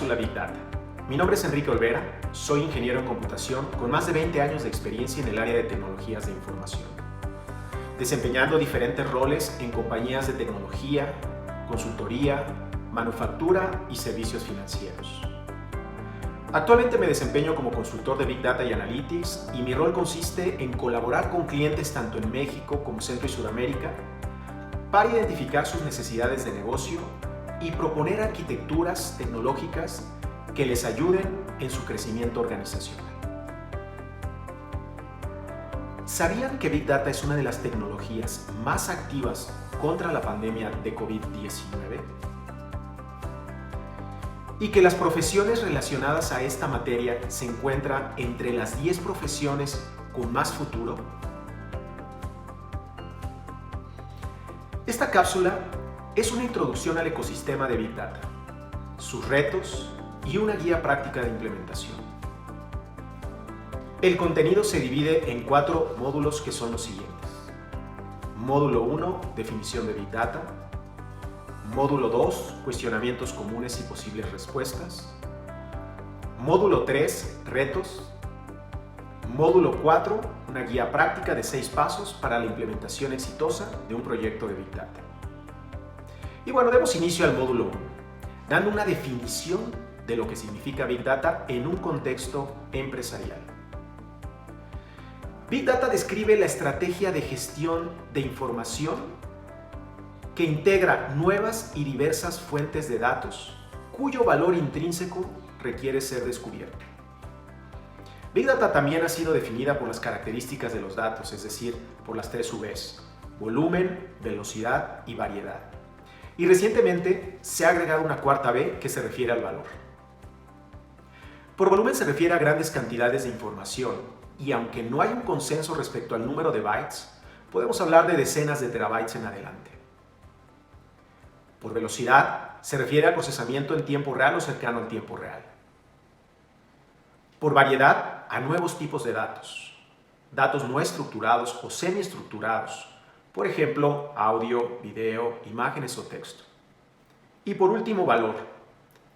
cápsula Big Data. Mi nombre es Enrique Olvera, soy ingeniero en computación con más de 20 años de experiencia en el área de tecnologías de información, desempeñando diferentes roles en compañías de tecnología, consultoría, manufactura y servicios financieros. Actualmente me desempeño como consultor de Big Data y Analytics y mi rol consiste en colaborar con clientes tanto en México como Centro y Sudamérica para identificar sus necesidades de negocio y proponer arquitecturas tecnológicas que les ayuden en su crecimiento organizacional. ¿Sabían que Big Data es una de las tecnologías más activas contra la pandemia de COVID-19? Y que las profesiones relacionadas a esta materia se encuentran entre las 10 profesiones con más futuro. Esta cápsula es una introducción al ecosistema de Big Data, sus retos y una guía práctica de implementación. El contenido se divide en 4 módulos que son los siguientes. Módulo 1, definición de Big Data. Módulo 2, cuestionamientos comunes y posibles respuestas. Módulo 3, retos. Módulo 4, una guía práctica de 6 pasos para la implementación exitosa de un proyecto de Big Data. Y bueno, demos inicio al módulo 1, dando una definición de lo que significa Big Data en un contexto empresarial. Big Data describe la estrategia de gestión de información que integra nuevas y diversas fuentes de datos cuyo valor intrínseco requiere ser descubierto. Big Data también ha sido definida por las características de los datos, es decir, por las 3 Vs: volumen, velocidad y variedad. Y recientemente se ha agregado una cuarta V que se refiere al valor. Por volumen se refiere a grandes cantidades de información, y aunque no hay un consenso respecto al número de bytes, podemos hablar de decenas de terabytes en adelante. Por velocidad se refiere al procesamiento en tiempo real o cercano al tiempo real. Por variedad, a nuevos tipos de datos, datos no estructurados o semiestructurados, por ejemplo, audio, video, imágenes o texto. Y por último, valor.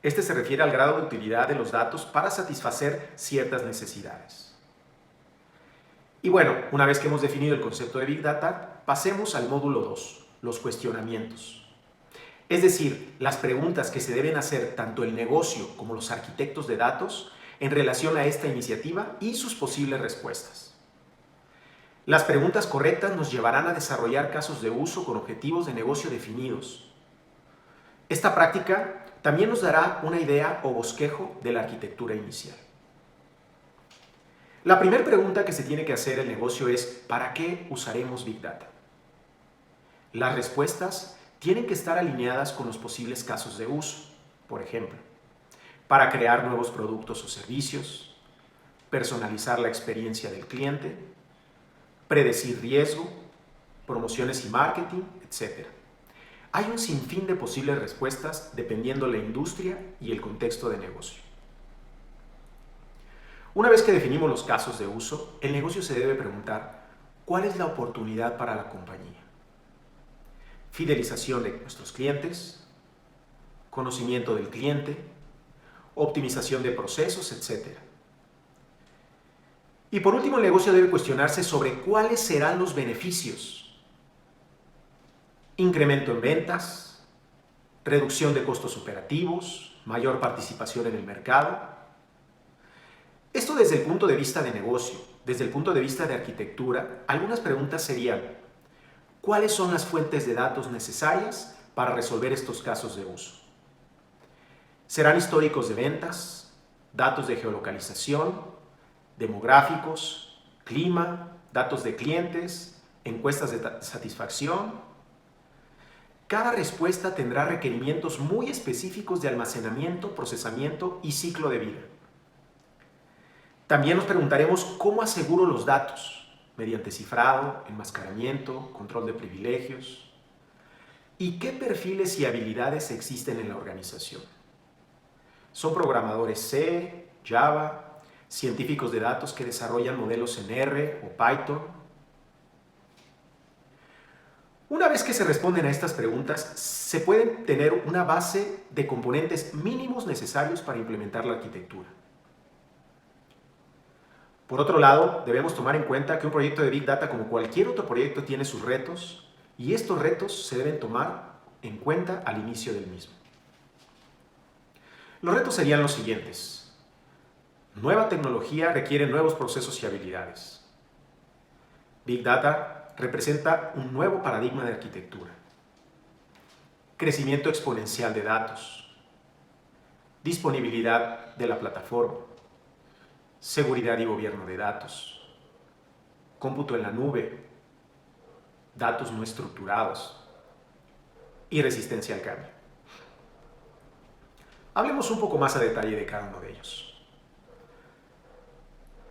Este se refiere al grado de utilidad de los datos para satisfacer ciertas necesidades. Y bueno, una vez que hemos definido el concepto de Big Data, pasemos al módulo 2, los cuestionamientos. Es decir, las preguntas que se deben hacer tanto el negocio como los arquitectos de datos en relación a esta iniciativa y sus posibles respuestas. Las preguntas correctas nos llevarán a desarrollar casos de uso con objetivos de negocio definidos. Esta práctica también nos dará una idea o bosquejo de la arquitectura inicial. La primera pregunta que se tiene que hacer el negocio es: ¿para qué usaremos Big Data? Las respuestas tienen que estar alineadas con los posibles casos de uso. Por ejemplo, para crear nuevos productos o servicios, personalizar la experiencia del cliente, predecir riesgo, promociones y marketing, etc. Hay un sinfín de posibles respuestas dependiendo de la industria y el contexto de negocio. Una vez que definimos los casos de uso, el negocio se debe preguntar: ¿cuál es la oportunidad para la compañía? Fidelización de nuestros clientes, conocimiento del cliente, optimización de procesos, etc. Y por último, el negocio debe cuestionarse sobre cuáles serán los beneficios. Incremento en ventas, reducción de costos operativos, mayor participación en el mercado. Esto desde el punto de vista de negocio. Desde el punto de vista de arquitectura, algunas preguntas serían: ¿cuáles son las fuentes de datos necesarias para resolver estos casos de uso? ¿Serán históricos de ventas, datos de geolocalización, demográficos, clima, datos de clientes, encuestas de satisfacción? Cada respuesta tendrá requerimientos muy específicos de almacenamiento, procesamiento y ciclo de vida. También nos preguntaremos: ¿cómo aseguro los datos? Mediante cifrado, enmascaramiento, control de privilegios. ¿Y qué perfiles y habilidades existen en la organización? ¿Son programadores C, Java, científicos de datos que desarrollan modelos en R o Python? Una vez que se responden a estas preguntas, se pueden tener una base de componentes mínimos necesarios para implementar la arquitectura. Por otro lado, debemos tomar en cuenta que un proyecto de Big Data, como cualquier otro proyecto, tiene sus retos y estos retos se deben tomar en cuenta al inicio del mismo. Los retos serían los siguientes. Nueva tecnología requiere nuevos procesos y habilidades. Big Data representa un nuevo paradigma de arquitectura. Crecimiento exponencial de datos. Disponibilidad de la plataforma. Seguridad y gobierno de datos. Cómputo en la nube. Datos no estructurados. Y resistencia al cambio. Hablemos un poco más a detalle de cada uno de ellos.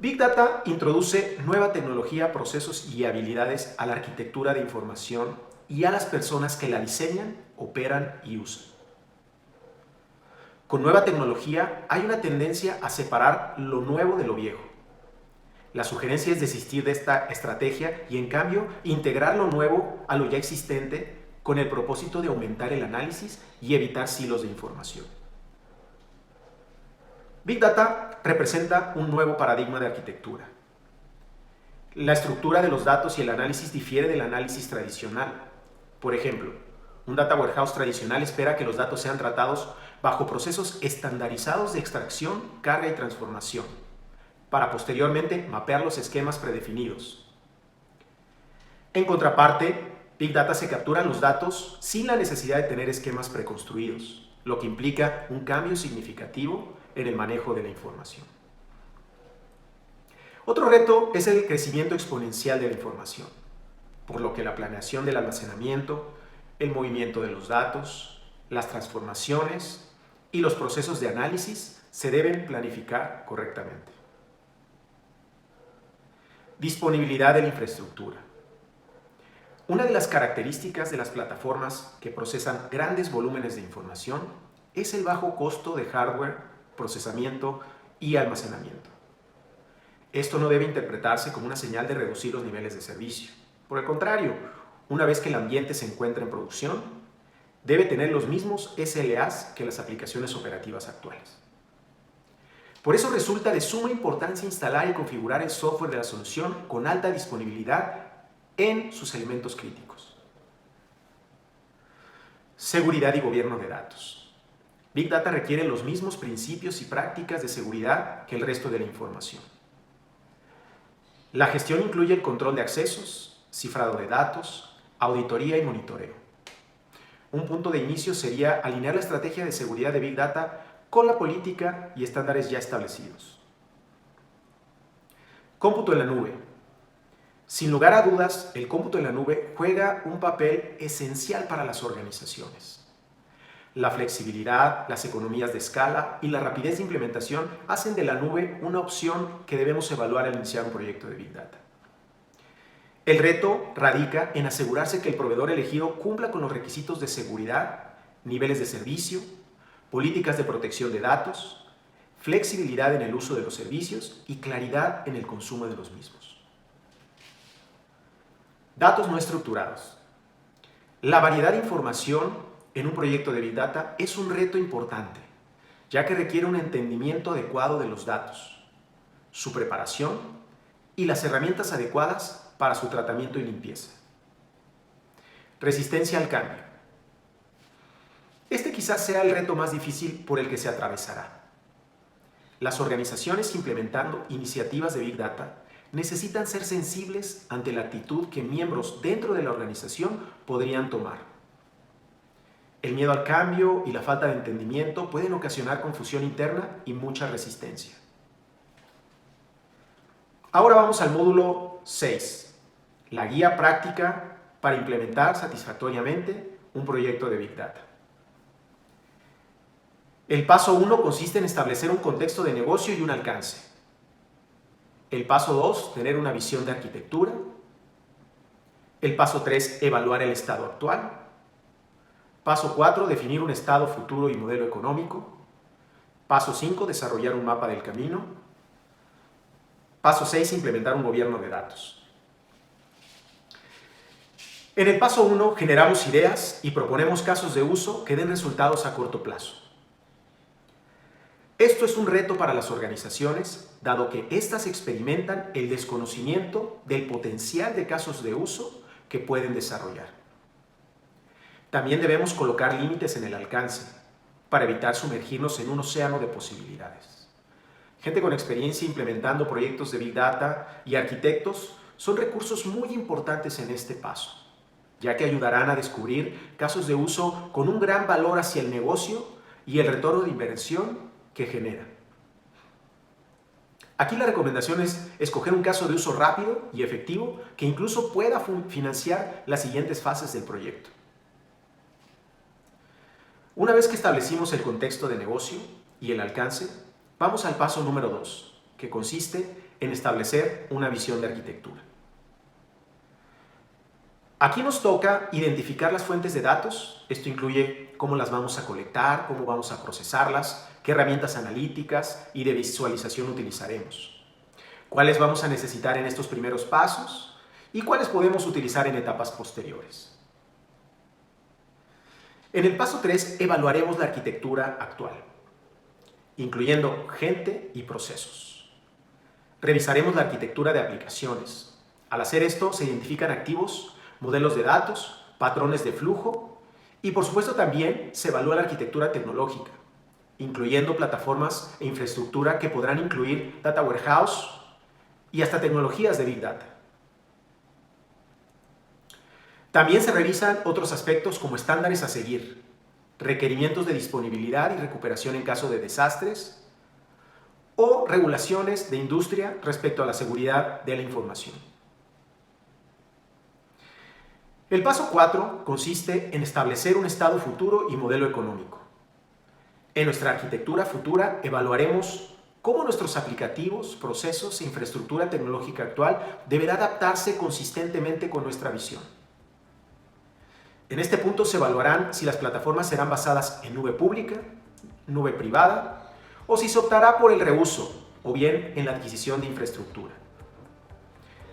Big Data introduce nueva tecnología, procesos y habilidades a la arquitectura de información y a las personas que la diseñan, operan y usan. Con nueva tecnología hay una tendencia a separar lo nuevo de lo viejo. La sugerencia es desistir de esta estrategia y, en cambio, integrar lo nuevo a lo ya existente con el propósito de aumentar el análisis y evitar silos de información. Big Data representa un nuevo paradigma de arquitectura. La estructura de los datos y el análisis difiere del análisis tradicional. Por ejemplo, un data warehouse tradicional espera que los datos sean tratados bajo procesos estandarizados de extracción, carga y transformación, para posteriormente mapear los esquemas predefinidos. En contraparte, Big Data se capturan los datos sin la necesidad de tener esquemas preconstruidos, lo que implica un cambio significativo en el manejo de la información. Otro reto es el crecimiento exponencial de la información, por lo que la planeación del almacenamiento, el movimiento de los datos, las transformaciones y los procesos de análisis se deben planificar correctamente. Disponibilidad de la infraestructura. Una de las características de las plataformas que procesan grandes volúmenes de información es el bajo costo de hardware, procesamiento y almacenamiento. Esto no debe interpretarse como una señal de reducir los niveles de servicio. Por el contrario, una vez que el ambiente se encuentra en producción, debe tener los mismos SLAs que las aplicaciones operativas actuales. Por eso resulta de suma importancia instalar y configurar el software de la solución con alta disponibilidad en sus elementos críticos. Seguridad y gobierno de datos. Big Data requiere los mismos principios y prácticas de seguridad que el resto de la información. La gestión incluye el control de accesos, cifrado de datos, auditoría y monitoreo. Un punto de inicio sería alinear la estrategia de seguridad de Big Data con la política y estándares ya establecidos. Cómputo en la nube. Sin lugar a dudas, el cómputo en la nube juega un papel esencial para las organizaciones. La flexibilidad, las economías de escala y la rapidez de implementación hacen de la nube una opción que debemos evaluar al iniciar un proyecto de Big Data. El reto radica en asegurarse que el proveedor elegido cumpla con los requisitos de seguridad, niveles de servicio, políticas de protección de datos, flexibilidad en el uso de los servicios y claridad en el consumo de los mismos. Datos no estructurados. La variedad de información en un proyecto de Big Data es un reto importante, ya que requiere un entendimiento adecuado de los datos, su preparación y las herramientas adecuadas para su tratamiento y limpieza. Resistencia al cambio. Este quizás sea el reto más difícil por el que se atravesará. Las organizaciones implementando iniciativas de Big Data necesitan ser sensibles ante la actitud que miembros dentro de la organización podrían tomar. El miedo al cambio y la falta de entendimiento pueden ocasionar confusión interna y mucha resistencia. Ahora vamos al módulo 6, la guía práctica para implementar satisfactoriamente un proyecto de Big Data. El paso 1 consiste en establecer un contexto de negocio y un alcance. El paso 2, tener una visión de arquitectura. El paso 3, evaluar el estado actual. Paso 4, definir un estado futuro y modelo económico. Paso 5, desarrollar un mapa del camino. Paso 6, implementar un gobierno de datos. En el paso 1 generamos ideas y proponemos casos de uso que den resultados a corto plazo. Esto es un reto para las organizaciones, dado que éstas experimentan el desconocimiento del potencial de casos de uso que pueden desarrollar. También debemos colocar límites en el alcance para evitar sumergirnos en un océano de posibilidades. Gente con experiencia implementando proyectos de Big Data y arquitectos son recursos muy importantes en este paso, ya que ayudarán a descubrir casos de uso con un gran valor hacia el negocio y el retorno de inversión que genera. Aquí la recomendación es escoger un caso de uso rápido y efectivo que incluso pueda financiar las siguientes fases del proyecto. Una vez que establecimos el contexto de negocio y el alcance, vamos al paso número 2, que consiste en establecer una visión de arquitectura. Aquí nos toca identificar las fuentes de datos. Esto incluye cómo las vamos a colectar, cómo vamos a procesarlas, qué herramientas analíticas y de visualización utilizaremos, cuáles vamos a necesitar en estos primeros pasos y cuáles podemos utilizar en etapas posteriores. En el paso 3 evaluaremos la arquitectura actual, incluyendo gente y procesos. Revisaremos la arquitectura de aplicaciones. Al hacer esto se identifican activos, modelos de datos, patrones de flujo y por supuesto también se evalúa la arquitectura tecnológica, incluyendo plataformas e infraestructura que podrán incluir Data Warehouse y hasta tecnologías de Big Data. También se revisan otros aspectos como estándares a seguir, requerimientos de disponibilidad y recuperación en caso de desastres o regulaciones de industria respecto a la seguridad de la información. El paso 4 consiste en establecer un estado futuro y modelo económico. En nuestra arquitectura futura evaluaremos cómo nuestros aplicativos, procesos e infraestructura tecnológica actual deberá adaptarse consistentemente con nuestra visión. En este punto se evaluarán si las plataformas serán basadas en nube pública, nube privada o si se optará por el reuso o bien en la adquisición de infraestructura.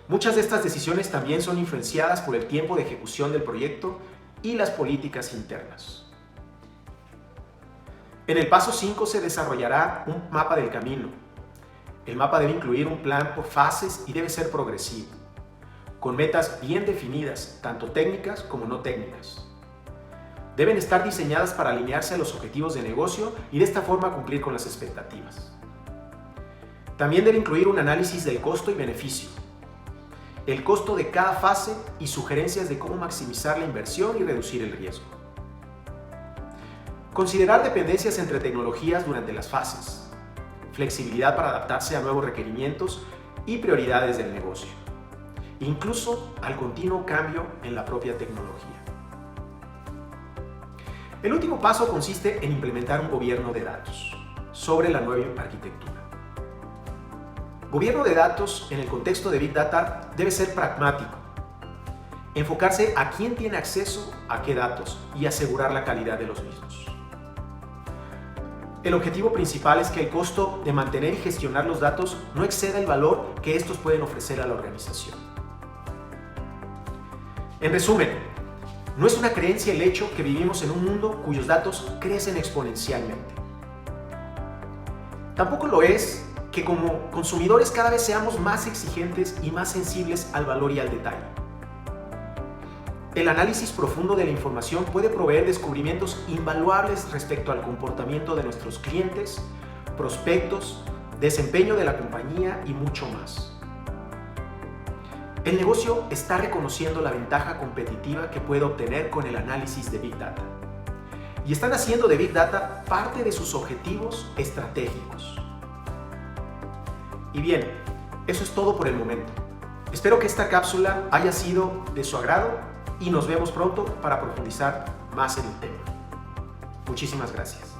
Muchas de estas decisiones también son influenciadas por el tiempo de ejecución del proyecto y las políticas internas. En el paso 5 se desarrollará un mapa del camino. El mapa debe incluir un plan por fases y debe ser progresivo, con metas bien definidas, tanto técnicas como no técnicas. Deben estar diseñadas para alinearse a los objetivos de negocio y de esta forma cumplir con las expectativas. También debe incluir un análisis del costo y beneficio, el costo de cada fase y sugerencias de cómo maximizar la inversión y reducir el riesgo. Considerar dependencias entre tecnologías durante las fases, flexibilidad para adaptarse a nuevos requerimientos y prioridades del negocio, incluso al continuo cambio en la propia tecnología. El último paso consiste en implementar un gobierno de datos sobre la nueva arquitectura. Gobierno de datos en el contexto de Big Data debe ser pragmático, enfocarse a quién tiene acceso a qué datos y asegurar la calidad de los mismos. El objetivo principal es que el costo de mantener y gestionar los datos no exceda el valor que estos pueden ofrecer a la organización. En resumen, no es una creencia el hecho que vivimos en un mundo cuyos datos crecen exponencialmente. Tampoco lo es que como consumidores cada vez seamos más exigentes y más sensibles al valor y al detalle. El análisis profundo de la información puede proveer descubrimientos invaluables respecto al comportamiento de nuestros clientes, prospectos, desempeño de la compañía y mucho más. El negocio está reconociendo la ventaja competitiva que puede obtener con el análisis de Big Data y están haciendo de Big Data parte de sus objetivos estratégicos. Y bien, eso es todo por el momento. Espero que esta cápsula haya sido de su agrado y nos vemos pronto para profundizar más en el tema. Muchísimas gracias.